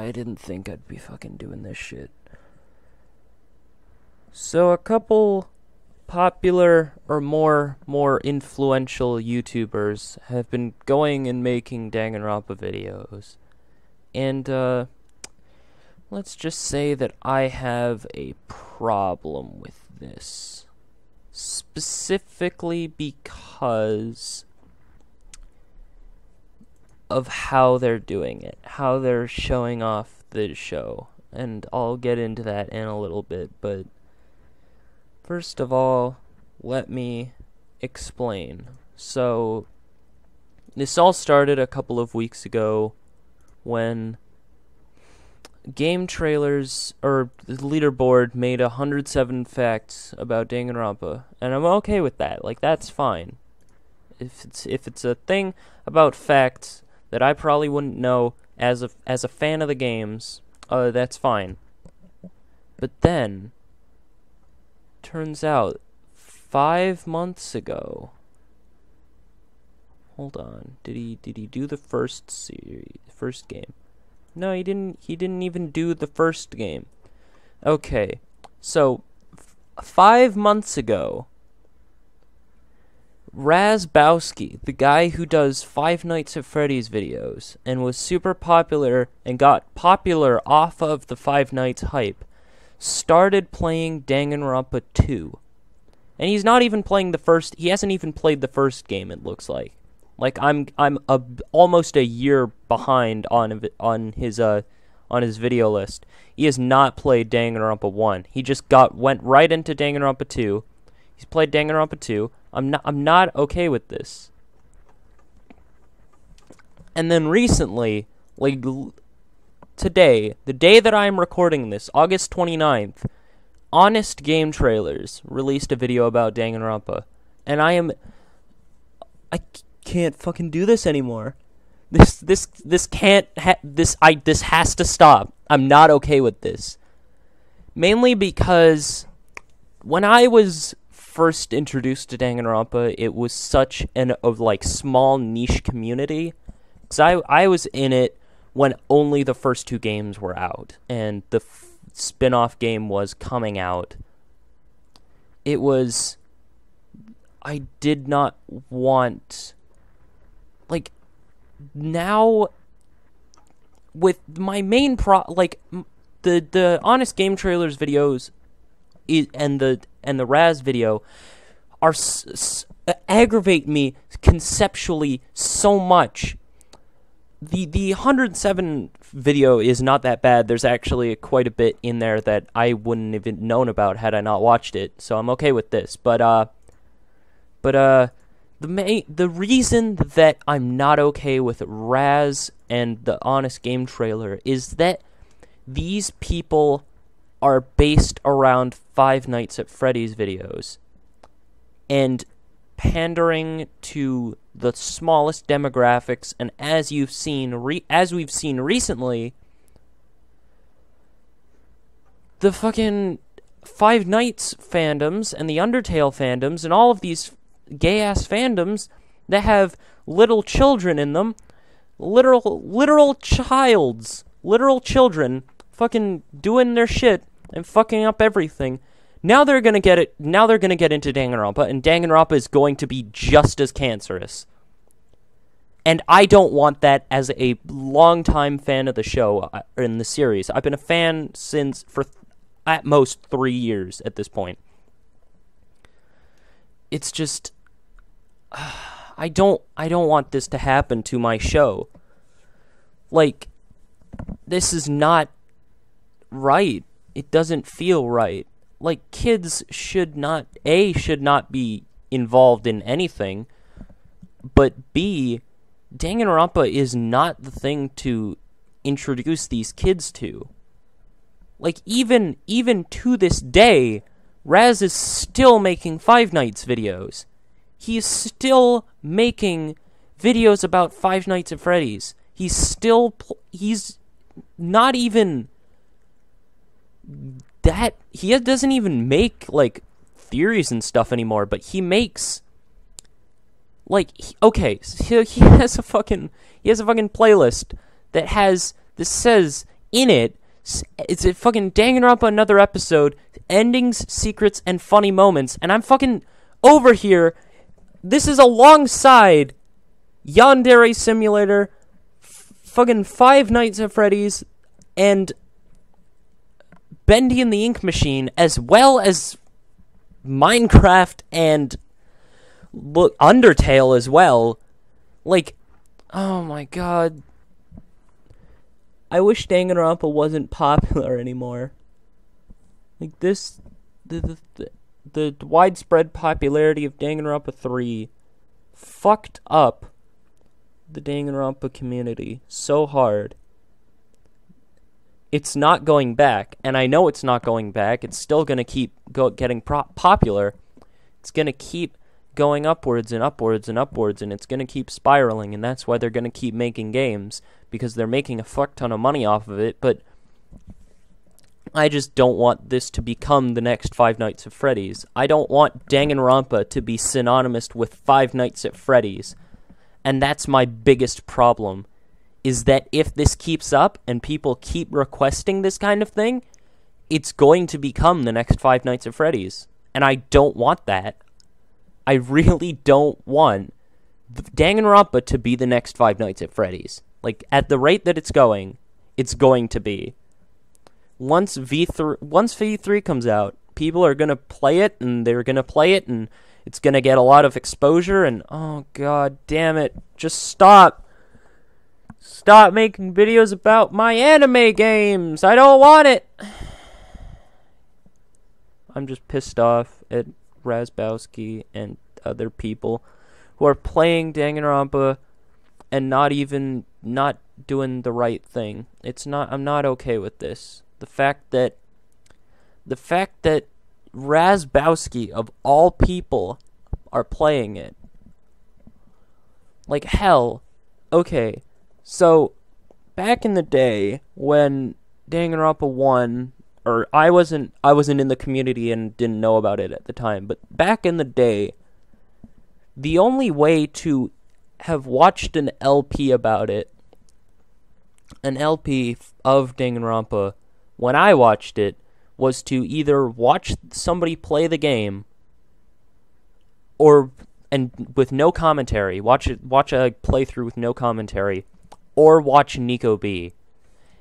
I didn't think I'd be fucking doing this shit. So a couple popular or more influential YouTubers have been going and making Danganronpa videos. And let's just say that I have a problem with this. Specifically because of how they're doing it, how they're showing off the show. And I'll get into that in a little bit, but first of all, let me explain. So, this all started a couple of weeks ago when Game Trailers, or the leaderboard, made 107 facts about Danganronpa, and I'm okay with that. Like, that's fine. If it's a thing about facts that I probably wouldn't know as a fan of the games, that's fine. But then, turns out 5 months ago. Hold on. Did he do the first game? No, he didn't even do the first game. Okay. So 5 months ago, Razzbowski, the guy who does Five Nights at Freddy's videos and was super popular and got popular off of the Five Nights hype, started playing Danganronpa 2. And he's not even playing the first, he hasn't even played the first game, it looks like. Like, I'm almost a year behind on his video list. He has not played Danganronpa 1. He just went right into Danganronpa 2. He's played Danganronpa 2. I'm not okay with this. And then recently, like today, the day that I am recording this, August 29th, Honest Game Trailers released a video about Danganronpa, and I can't fucking do this anymore. This has to stop. I'm not okay with this. Mainly because when I was first introduced to Danganronpa, it was such an small niche community. Cause I was in it when only the first two games were out, and the spin-off game was coming out. I did not want, now, with my main the Honest Game Trailers videos and the Raz video are aggravate me conceptually so much. The 107 video is not that bad. There's actually quite a bit in there that I wouldn't have even known about had I not watched it, so I'm okay with this. But the reason that I'm not okay with Raz and the Honest Game Trailer is that these people are based around Five Nights at Freddy's videos and pandering to the smallest demographics, and as we've seen recently, the fucking Five Nights fandoms and the Undertale fandoms and all of these gay-ass fandoms that have little children in them, literal children fucking doing their shit and fucking up everything. Now they're gonna get it. Now they're gonna get into Danganronpa, and Danganronpa is going to be just as cancerous. And I don't want that as a longtime fan of the show in the series. I've been a fan for at most 3 years at this point. It's just I don't want this to happen to my show. This is not right. It doesn't feel right. Kids should not be involved in anything, but B, Danganronpa is not the thing to introduce these kids to. Even to this day, Raz is still making Five Nights videos. He's still making videos about Five Nights at Freddy's. He's not even that. He doesn't even make theories and stuff anymore, but he makes he has a fucking playlist that says in it. It's a fucking Danganronpa another episode, endings, secrets, and funny moments, and I'm fucking over here. This is alongside Yandere Simulator, fucking Five Nights at Freddy's, and Bendy and the Ink Machine, as well as Minecraft and Undertale as well. Like, oh my god. I wish Danganronpa wasn't popular anymore. Like, this, the widespread popularity of Danganronpa 3 fucked up the Danganronpa community so hard. It's not going back, and I know it's not going back. It's still going to keep getting popular. It's going to keep going upwards and upwards and upwards, and it's going to keep spiraling, and that's why they're going to keep making games, because they're making a fuck ton of money off of it. But I just don't want this to become the next Five Nights at Freddy's. I don't want Danganronpa to be synonymous with Five Nights at Freddy's, and that's my biggest problem. Is that if this keeps up and people keep requesting this kind of thing, it's going to become the next Five Nights at Freddy's. And I don't want that. I really don't want Danganronpa to be the next Five Nights at Freddy's. Like, at the rate that it's going to be. Once V3 comes out, people are going to play it, and they're going to play it, and it's going to get a lot of exposure, and oh god damn it, just stop. Stop making videos about my anime games. I don't want it. I'm just pissed off at Razzbowski and other people who are playing Danganronpa and not doing the right thing. I'm not okay with this. The fact that Razzbowski of all people are playing it. Like, hell. Okay. So, back in the day, when Danganronpa 1, or I wasn't in the community and didn't know about it at the time, but back in the day, the only way to have watched an LP about it, an LP of Danganronpa, when I watched it, was to either watch somebody play the game, and with no commentary, watch a playthrough with no commentary, or watch Nico B.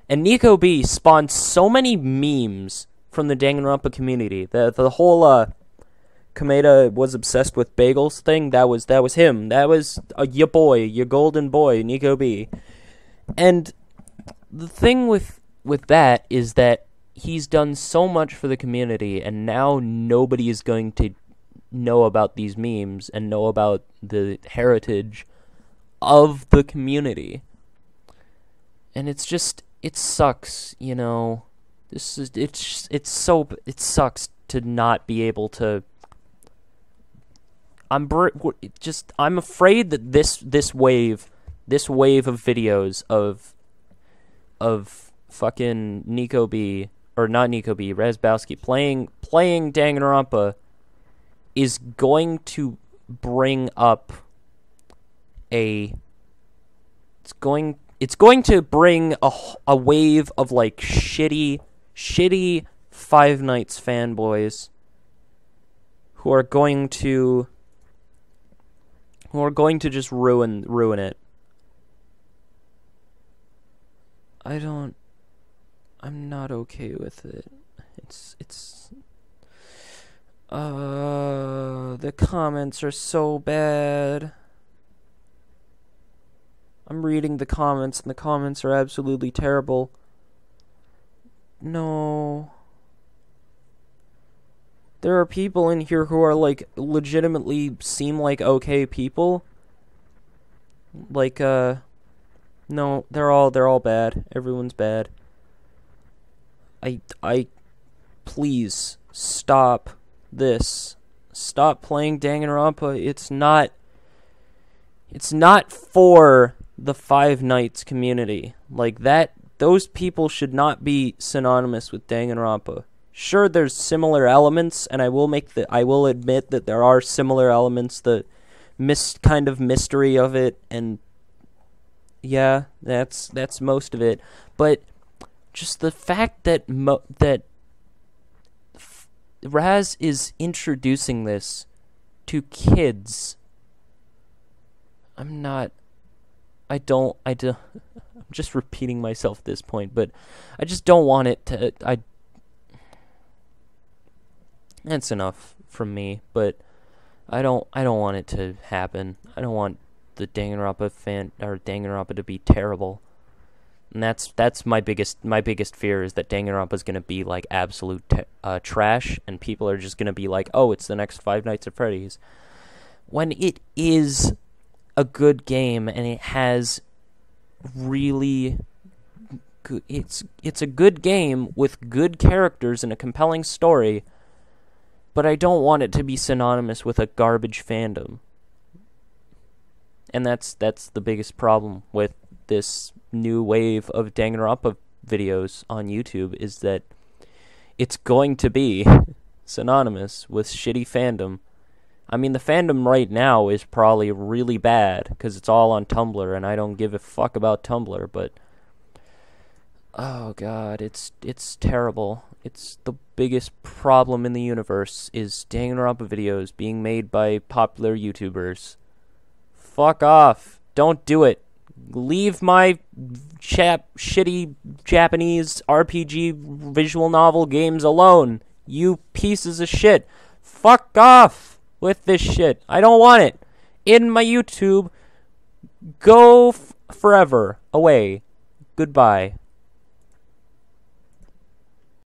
And Nico B spawned so many memes from the Danganronpa community. The whole Kameda was obsessed with bagels thing, that was him. That was your boy, your golden boy, Nico B. And the thing with that is that he's done so much for the community, and now nobody is going to know about these memes and know about the heritage of the community. And it sucks, you know. It sucks to not be able to. I'm afraid that this wave of videos of fucking Nico B, or not Nico B, Razzbowski playing Danganronpa is going to bring up it's going to bring a wave of, like, shitty Five Nights fanboys who are going to just ruin it. I'm not okay with it. The comments are so bad. I'm reading the comments, and the comments are absolutely terrible. No. There are people in here who are, like, legitimately seem like okay people. Like, no, they're all bad. Everyone's bad. Please, stop this. Stop playing Danganronpa. It's not for the Five Nights community. Like, those people should not be synonymous with Danganronpa. Sure, there's similar elements, and I will admit that there are similar elements, the kind of mystery of it, and yeah, that's most of it. But just the fact that Raz is introducing this to kids. I'm just repeating myself at this point, but I just don't want it to. That's enough from me, but I don't want it to happen. I don't want the Danganronpa to be terrible. And that's my biggest fear, is that Danganronpa is gonna be like absolute trash, and people are just gonna be like, oh, it's the next Five Nights at Freddy's, when it is a good game and it has really good, it's a good game with good characters and a compelling story, but I don't want it to be synonymous with a garbage fandom. And that's the biggest problem with this new wave of Danganronpa videos on YouTube, is that it's going to be synonymous with shitty fandom. I mean, the fandom right now is probably really bad because it's all on Tumblr, and I don't give a fuck about Tumblr, but oh god, it's terrible. It's the biggest problem in the universe, is Danganronpa videos being made by popular YouTubers. Fuck off. Don't do it. Leave my shitty Japanese RPG visual novel games alone, you pieces of shit. Fuck off with this shit. I don't want it in my YouTube. Go forever away. Goodbye.